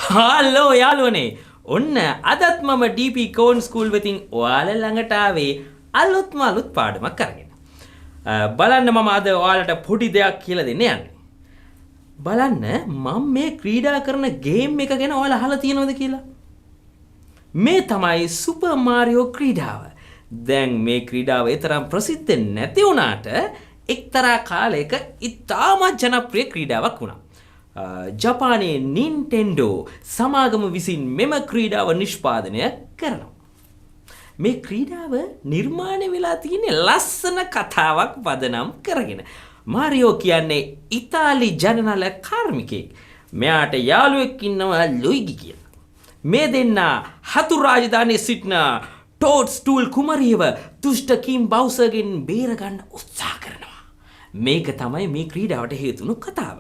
Hello යාළුවනේ. ඔන්න අදත් මම DP කෝන් ස්කූල් වෙතින් ඔයාලා ළඟට ආවේ අලුත්ම අලුත් පාඩමක් අරගෙන. බලන්න මම අද ඔයාලට පොඩි දෙයක් කියලා දෙන්න යන්නේ. බලන්න මම මේ ක්‍රීඩා කරන ගේම් එක ගැන ඔයාලා අහලා තියෙනවද කියලා? මේ තමයි සුපර් මාරියෝ ක්‍රීඩාව. දැන් මේ ක්‍රීඩාව තරම් ප්‍රසිද්ධ නැති වුණාට එක්තරා කාලයක ඉතාමත් ජනප්‍රිය ක්‍රීඩාවක් වුණා. ජපානයේ නින්ටෙන්ඩෝ සමාගම විසින් මෙම ක්‍රීඩාව නිෂ්පාදනය කරනවා. මේ ක්‍රීඩාව නිර්මාණය වෙලා තියෙන්නේ ලස්සන කතාවක් පදනම් කරගෙන. මාරියෝ කියන්නේ ඉතාලි ජනනල කාර්මිකයෙක්. මෙයාට යාළුවෙක් ඉන්නවා ලුයිගි කියලා. මේ දෙන්නා හතුරු රාජධානියේ සිටින ටෝඩ් ස්ටූල් කුමරියව දුෂ්ට කිම් බවුසර්ගෙන් බේරගන්න උත්සාහ කරනවා. මේක තමයි මේ ක්‍රීඩාවට හේතුණු කතාව.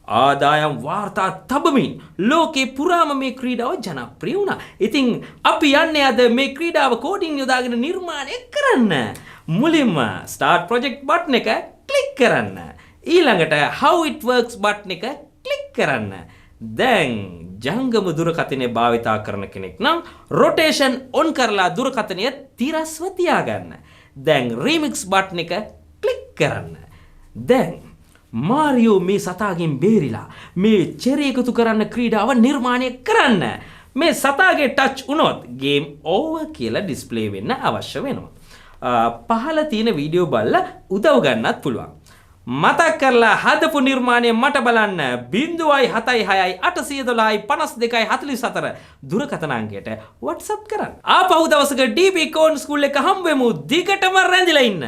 ආදායම් වාර්තා තබමින් ලෝකේ පුරාම මේ ක්‍රීඩාව ජනප්‍රිය වුණා. ඉතින් අපි යන්නේ අද මේ ක්‍රීඩාව කෝඩින් යොදාගෙන නිර්මාණය කරන්න. මුලින්ම start project button එක ක්ලික් කරන්න. ඊළඟට how it works button එක ක්ලික් කරන්න. දැන් ජංගම දුරකථනය භාවිතා කරන කෙනෙක් නම් rotation on කරලා දුරකථනය තිරස්ව තියාගන්න. දැන් remix button එක ක්ලික් කරන්න. දැන් මාරියෝ මේ සතාගෙන් බේරිලා මේ චෙරි එකතු කරන්න ක්‍රීඩාව නිර්මාණය කරන්න. මේ සතාගේ ටච් වුණොත් ගේම් ඕවර් කියලා ඩිස්ප්ලේ වෙන්න අවශ්‍ය වෙනවා. පහළ තියෙන වීඩියෝ බලලා උදව් ගන්නත් පුළුවන්. මතක් කරලා හදපු නිර්මාණය මට බලන්න 0.76 812 52 44 දුරකථන අංකයට WhatsApp කරන්න. ආපහු දවසක DP කෝන් ස්කූල් එක හම්බෙමු. දිගටම රැඳිලා ඉන්න.